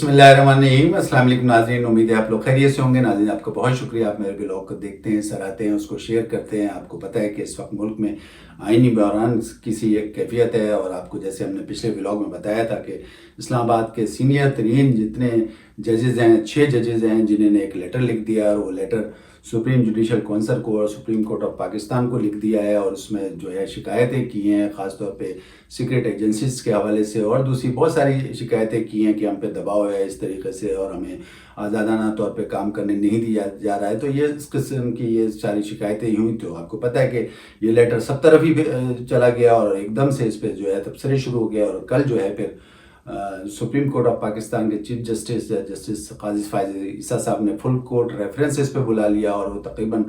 बिस्मिल्लाहिर्रहमानिर्रहीम। अस्सलाम वालेकुम नाज़रीन, उम्मीद है आप लोग खैरियत से होंगे। नाज़रीन, आपका बहुत शुक्रिया, आप मेरे ब्लॉग को देखते हैं, सराहते हैं, उसको शेयर करते हैं। आपको पता है कि इस वक्त मुल्क में आइनी बहरान की सी एक कैफियत है, और आपको जैसे हमने पिछले ब्लॉग में बताया था कि इस्लामाबाद के सीनियर तरीन जितने जजेज़ हैं, 6 जजेज़ हैं, जिन्होंने एक लेटर लिख दिया, और वो लेटर सुप्रीम जुडिशल कौंसिल को और सुप्रीम कोर्ट ऑफ पाकिस्तान को लिख दिया है, और उसमें जो है शिकायतें की हैं, ख़ास तौर पे सीक्रेट एजेंसीज के हवाले से, और दूसरी बहुत सारी शिकायतें की हैं कि हम पे दबाव है इस तरीके से, और हमें आज़ादाना तौर पे काम करने नहीं दिया जा रहा है। तो ये इस किस्म की ये सारी शिकायतें हुई। तो आपको पता है कि ये लेटर सब तरफ ही चला गया, और एकदम से इस पर जो है तबसरे शुरू हो गया। और कल जो है फिर सुप्रीम कोर्ट ऑफ पाकिस्तान के चीफ जस्टिस काजी फायज ईसा साहब ने फुल कोर्ट रेफरेंसेस पे बुला लिया, और वो तकरीबन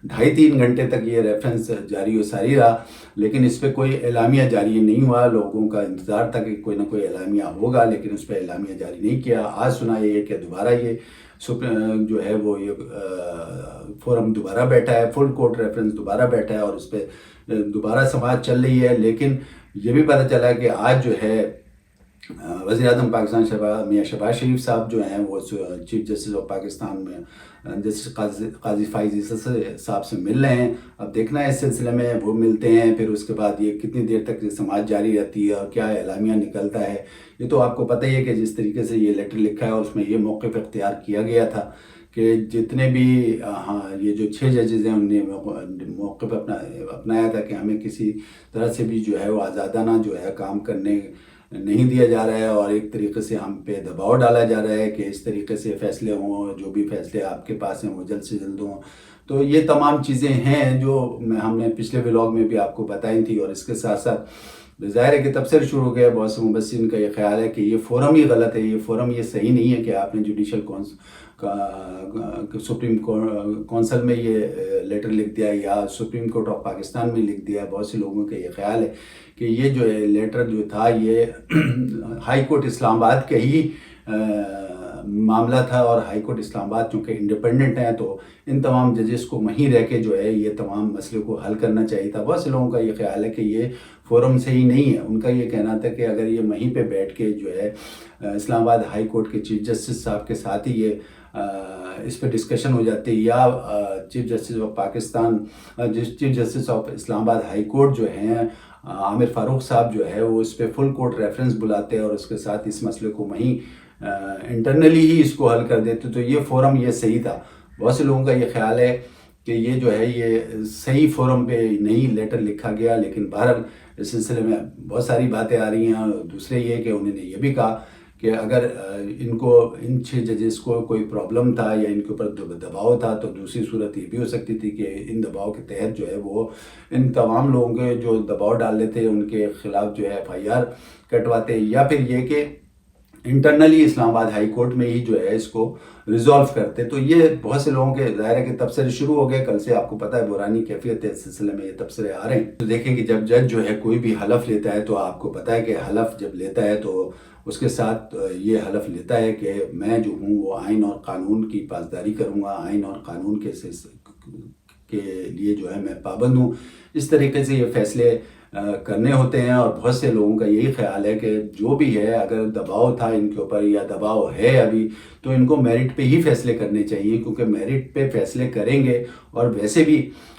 2.5-3 घंटे तक ये रेफरेंस जारी व सारी रहा, लेकिन इस पर कोई एलामिया जारी नहीं हुआ। लोगों का इंतज़ार था कि कोई ना कोई एलामिया होगा, लेकिन उस पर एलामिया जारी नहीं किया। आज सुना ये कि दोबारा ये जो है वो ये फोरम दोबारा बैठा है, फुल कोर्ट रेफरेंस दोबारा बैठा है, और उस पर दोबारा समाअत चल रही है। लेकिन ये भी पता चला कि आज जो है वज़ीर-ए-आज़म पाकिस्तान मियाँ शहबाज शरीफ साहब जो हैं वो चीफ जस्टिस ऑफ पाकिस्तान में जस्टिस काजी फायज ईसा साहब से मिल रहे हैं। अब देखना है इस सिलसिले में वो मिलते हैं, फिर उसके बाद ये कितनी देर तक समाअत जारी रहती है और क्या एलामिया निकलता है। ये तो आपको पता ही है कि जिस तरीके से ये लेटर लिखा है, और उसमें ये मौक़िफ़ इख्तियार किया गया था कि जितने भी ये जो 6 जजेज़ हैं उनने मौक़िफ़ अपनाया था कि हमें किसी तरह से भी जो है वो आज़ादाना जो है काम करने नहीं दिया जा रहा है, और एक तरीके से हम पे दबाव डाला जा रहा है कि इस तरीके से फ़ैसले हों, जो भी फ़ैसले आपके पास हैं वो जल्द से जल्द हों। तो ये तमाम चीज़ें हैं जो हमने पिछले व्लॉग में भी आपको बताई थी। और इसके साथ साथ ज़ाहिर है कि तब से शुरू हो गया, बहुत से मुबस्सिरीन का ये ख्याल है कि ये फ़ोरम ही गलत है, ये फ़ोरम ये सही नहीं है कि आपने जुडिशल सुप्रीम कौंसिल में ये लेटर लिख दिया या सुप्रीम कोर्ट ऑफ पाकिस्तान में लिख दिया। बहुत से लोगों का ये ख्याल है कि ये जो लेटर जो था ये हाई कोर्ट इस्लामाबाद के ही मामला था, और हाई कोर्ट इस्लामाबाद चूँकि इंडिपेंडेंट है तो इन तमाम जजेस को वहीं रह के जो है ये तमाम मसले को हल करना चाहिए था। बहुत से लोगों का ये ख्याल है कि ये फ़ोरम सही नहीं है। उनका ये कहना था कि अगर ये वहीं पे बैठ के जो है इस्लामाबाद हाई कोर्ट के चीफ जस्टिस साहब के साथ ही ये इस पर डिस्कशन हो जाती है, या chief justice of Pakistan chief justice of Islamabad high court जो हैं आमिर फ़ारूक साहब जो है वो इस पर फुल कोर्ट रेफरेंस बुलाते हैं, और उसके साथ इस मसले को वहीं इंटरनली ही इसको हल कर देते, तो ये फ़ोरम ये सही था। बहुत से लोगों का ये ख्याल है कि ये जो है ये सही फ़ोरम पे नहीं लेटर लिखा गया। लेकिन बहरहाल इस सिलसिले में बहुत सारी बातें आ रही हैं, और दूसरे ये कि उन्होंने ये भी कहा कि अगर इनको इन 6 जजेस को कोई प्रॉब्लम था या इनके ऊपर दबाव था, तो दूसरी सूरत ये भी हो सकती थी कि इन दबाव के तहत जो है वो इन तमाम लोगों के जो दबाव डाल लेते उनके ख़िलाफ़ जो है FIR कटवाते, या फिर ये कि इंटरनली इस्लामाबाद हाई कोर्ट में ही जो है इसको रिजॉल्व करते। तो ये बहुत से लोगों के ज़ाहिर है कि तबसरे शुरू हो गए। कल से आपको पता है बुरानी कैफियत है, इस सिलसिले में ये तबसरे आ रहे हैं। तो देखें कि जब जज जो है कोई भी हलफ लेता है, तो आपको पता है कि हलफ जब लेता है तो उसके साथ ये हलफ लेता है कि मैं जो हूँ वो आइन और क़ानून की पासदारी करूँगा, आइन और क़ानून के लिए जो है मैं पाबंद हूँ। इस तरीके से ये फ़ैसले करने होते हैं। और बहुत से लोगों का यही ख्याल है कि जो भी है, अगर दबाव था इनके ऊपर या दबाव है अभी, तो इनको मेरिट पे ही फ़ैसले करने चाहिए, क्योंकि मेरिट पे फ़ैसले करेंगे। और वैसे भी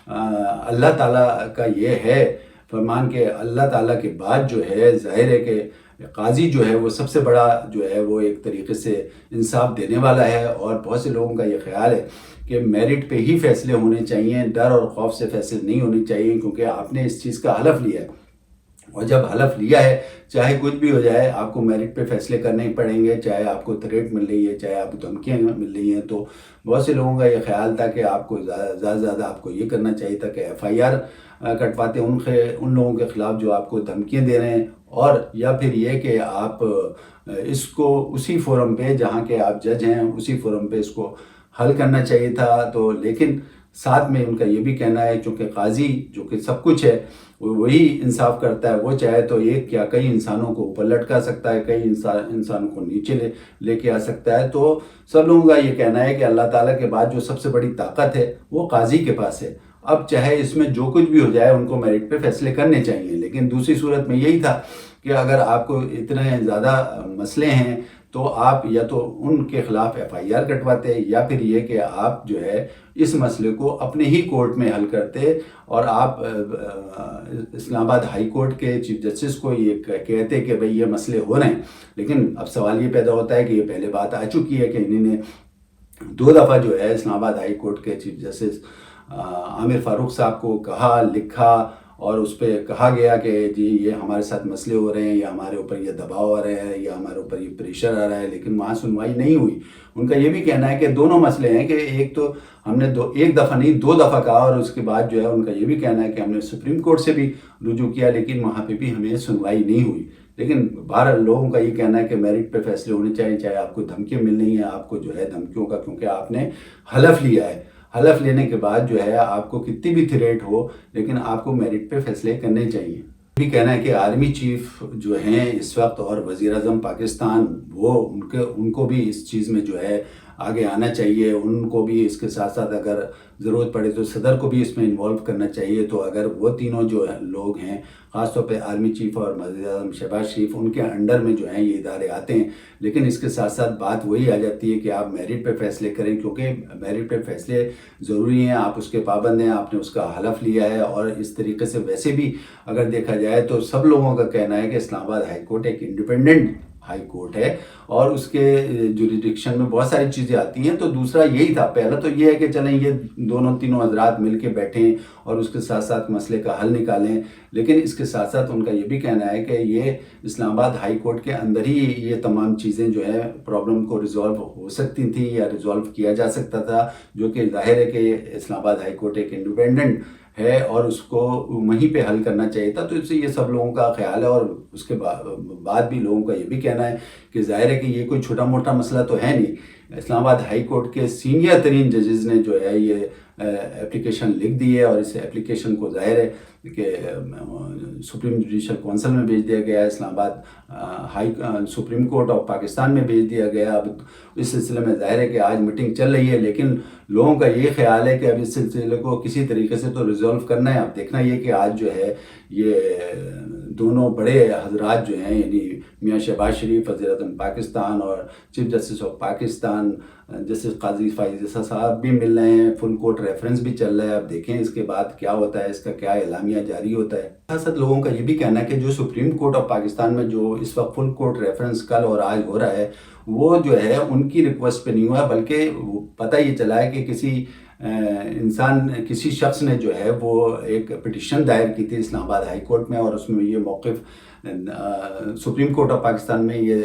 अल्लाह ताला का ये है फरमान के अल्लाह ताला के बाद जो है ज़ाहिर है कि काजी जो है वो सबसे बड़ा जो है वो एक तरीके से इंसाफ देने वाला है। और बहुत से लोगों का ये ख्याल है कि मेरिट पे ही फ़ैसले होने चाहिए, डर और खौफ से फ़ैसले नहीं होने चाहिए, क्योंकि आपने इस चीज़ का हलफ लिया है, और जब हलफ लिया है चाहे कुछ भी हो जाए आपको मेरिट पे फ़ैसले करने ही पड़ेंगे, चाहे आपको थ्रेट मिल रही है, चाहे आपको धमकियाँ मिल रही हैं। तो बहुत से लोगों का ये ख्याल था कि आपको ज़्यादा से ज़्यादा आपको ये करना चाहिए था कि FIR कटवाते उन लोगों के ख़िलाफ़ जो आपको धमकियाँ दे रहे हैं, और या फिर ये कि आप इसको उसी फ़ोरम पे जहाँ के आप जज हैं उसी फ़ोरम पे इसको हल करना चाहिए था। तो लेकिन साथ में उनका ये भी कहना है चूँकि काजी जो कि सब कुछ है वही इंसाफ करता है, वो चाहे तो एक या कई इंसानों को ऊपर लटका सकता है, कई इंसानों को नीचे लेके आ सकता है। तो सब लोगों का ये कहना है कि अल्लाह ताला के बाद जो सबसे बड़ी ताकत है वो काजी के पास है। अब चाहे इसमें जो कुछ भी हो जाए उनको मेरिट पे फैसले करने चाहिए, लेकिन दूसरी सूरत में यही था कि अगर आपको इतने ज़्यादा मसले हैं تو آپ یا تو ان کے خلاف FIR کٹواتے یا پھر یہ کہ آپ جو ہے اس مسئلے کو اپنے ہی کورٹ میں حل کرتے اور آپ اسلام آباد ہائی کورٹ کے چیف جسٹس کو یہ کہتے کہ بھئی یہ مسئلے ہو رہے ہیں. لیکن اب سوال یہ پیدا ہوتا ہے کہ یہ پہلے بات آ چکی ہے کہ انہوں نے 2 دفعہ جو ہے اسلام آباد ہائی کورٹ کے چیف جسٹس عامر فاروق صاحب کو کہا، لکھا اور اس پہ کہا گیا کہ جی یہ ہمارے ساتھ مسئلے ہو رہے ہیں یا ہمارے اوپر یہ دباؤ آ رہا ہے یا ہمارے اوپر یہ پریشر آ رہا ہے، لیکن وہاں سنوائی نہیں ہوئی. ان کا یہ بھی کہنا ہے کہ دونوں مسئلے ہیں کہ ایک تو ہم نے ایک دفعہ نہیں 2 دفعہ کہا اور اس کے بعد جو ہے ان کا یہ بھی کہنا ہے کہ ہم نے سپریم کورٹ سے بھی رجوع کیا لیکن وہاں پہ بھی ہمیں سنوائی نہیں ہوئی. لیکن بہرحال لوگوں کا یہ کہنا ہے کہ میرٹ پہ فیصلے ہونے چاہیے، چاہے آپ کو دھمکیاں مل رہی ہیں، آپ کو جو ہے دھمکیوں کا، کیونکہ آپ نے حلف لیا ہے. حلف لینے کے بعد جو ہے آپ کو کتنی بھی تھریٹ ہو لیکن آپ کو میرٹ پہ فیصلے کرنے چاہیے. بھی کہنا ہے کہ آرمی چیف جو ہیں اس وقت اور وزیر اعظم پاکستان، وہ ان کو بھی اس چیز میں جو ہے آگے آنا چاہیے. ان کو بھی اس کے ساتھ ساتھ اگر ضرورت پڑے تو صدر کو بھی اس میں انوالو کرنا چاہیے. تو اگر وہ تینوں جو لوگ ہیں، خاص طور پہ آرمی چیف اور وزیر اعظم شہباز شریف، ان کے انڈر میں جو ہیں یہ ادارے آتے ہیں. لیکن اس کے ساتھ ساتھ بات وہی آ جاتی ہے کہ آپ میرٹ پہ فیصلے کریں، کیونکہ میرٹ پہ فیصلے ضروری ہیں، آپ اس کے پابند ہیں، آپ نے اس کا حلف لیا ہے. اور اس طریقے سے ویسے بھی اگر دیکھا جائے تو سب لوگوں کا کہنا ہے کہ اسلام آباد ہائی کورٹ ایک انڈیپینڈنٹ ہائی کورٹ ہے اور اس کے جوریڈکشن میں بہت ساری چیزیں آتی ہیں. تو دوسرا یہی تھا، پہلا تو یہ ہے کہ چلیں یہ تینوں حضرات مل کے بیٹھیں اور اس کے ساتھ ساتھ مسئلے کا حل نکالیں. لیکن اس کے ساتھ ساتھ ان کا یہ بھی کہنا ہے کہ یہ اسلام آباد ہائی کورٹ کے اندر ہی یہ تمام چیزیں جو ہے پرابلم کو ریزالو ہو سکتی تھیں یا ریزالو کیا جا سکتا تھا، جو کہ ظاہر ہے کہ اسلام آباد ہائی کورٹ ایک انڈیپینڈنٹ ہے اور اس کو وہیں پہ حل کرنا چاہیے تھا. تو اس سے یہ سب لوگوں کا خیال ہے. اور اس کے بعد بھی لوگوں کا یہ بھی کہنا ہے کہ ظاہر ہے کہ یہ کوئی چھوٹا موٹا مسئلہ تو ہے نہیں. اسلام آباد ہائی کورٹ کے سینئر ترین ججز نے جو ہے یہ اپلیکیشن لکھ دی ہے اور اس اپلیکیشن کو ظاہر ہے کہ سپریم جوڈیشل کونسل میں بھیج دیا گیا ہے، اسلام آباد سپریم کورٹ آف پاکستان میں بھیج دیا گیا. اب اس سلسلے میں ظاہر ہے کہ آج میٹنگ چل رہی ہے، لیکن لوگوں کا یہ خیال ہے کہ اب اس سلسلے کو کسی طریقے سے تو ریزالو کرنا ہے. اب دیکھنا یہ کہ آج جو ہے یہ دونوں بڑے حضرات جو ہیں، یعنی میاں شہباز شریف وزیر اعظم پاکستان اور chief justice of Pakistan justice قاضی فائز صاحب بھی مل رہے ہیں، فل کورٹ ریفرنس بھی چل رہا ہے. اب دیکھیں اس کے بعد کیا ہوتا ہے، اس کا کیا اعلامیہ جاری ہوتا ہے. ساتھ ساتھ لوگوں کا یہ بھی کہنا ہے کہ جو سپریم کورٹ آف پاکستان میں جو اس وقت فل کورٹ ریفرنس کل اور آج ہو رہا ہے، وہ جو ہے ان کی ریکویسٹ پہ نہیں ہوا، بلکہ پتہ یہ چلا ہے کہ کسی شخص نے جو ہے وہ ایک پٹیشن دائر کی تھی اسلام آباد ہائی کورٹ میں، اور اس میں یہ موقف سپریم کورٹ آف پاکستان میں یہ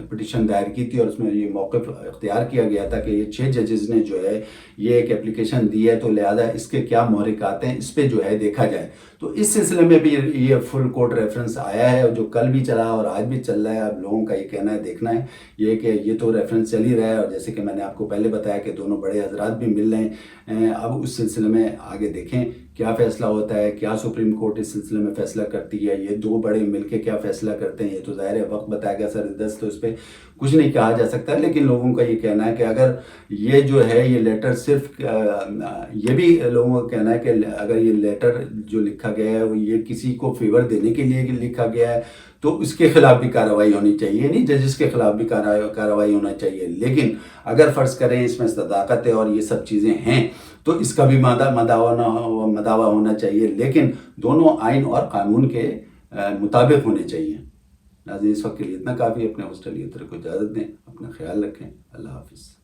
پٹیشن دائر کی تھی اور اس میں یہ موقف اختیار کیا گیا تھا کہ یہ 6 ججز نے جو ہے یہ ایک اپلیکیشن دی ہے، تو لہذا اس کے کیا محرکات ہیں اس پہ جو ہے دیکھا جائے. تو اس سلسلے میں بھی یہ فل کورٹ ریفرنس آیا ہے جو کل بھی چلا اور آج بھی چل رہا ہے. اب لوگوں کا یہ کہنا ہے، دیکھنا ہے یہ کہ یہ تو ریفرنس چل ہی رہا ہے، اور جیسے کہ میں نے آپ کو پہلے بتایا کہ دونوں بڑے حضرات بھی مل رہے ہیں. اب اس سلسلے میں آگے دیکھیں کیا فیصلہ ہوتا ہے، کیا سپریم کورٹ اس سلسلے میں فیصلہ کرتی ہے، یہ 2 بڑے مل کے کیا فیصلہ کرتے ہیں. یہ تو ظاہر ہے وقت بتائے گا سر دست، تو اس پہ کچھ نہیں کہا جا سکتا. لیکن لوگوں کا یہ کہنا ہے کہ اگر یہ جو ہے یہ لیٹر صرف یہ بھی لوگوں کا کہنا ہے کہ اگر یہ لیٹر جو لکھا گیا ہے وہ یہ کسی کو فیور دینے کے لیے لکھا گیا ہے تو اس کے خلاف بھی کارروائی ہونی چاہیے، نہیں ججز کے خلاف بھی کارروائی ہونا چاہیے. لیکن اگر فرض کریں اس میں صداقت ہے اور یہ سب چیزیں ہیں تو اس کا بھی مداوا ہونا چاہیے، لیکن دونوں آئین اور قانون کے مطابق ہونے چاہیے. ناظرین اس وقت کے لیے اتنا کافی. اپنے ہوسٹ علی اطہر کو اجازت دیں، اپنا خیال رکھیں. اللہ حافظ.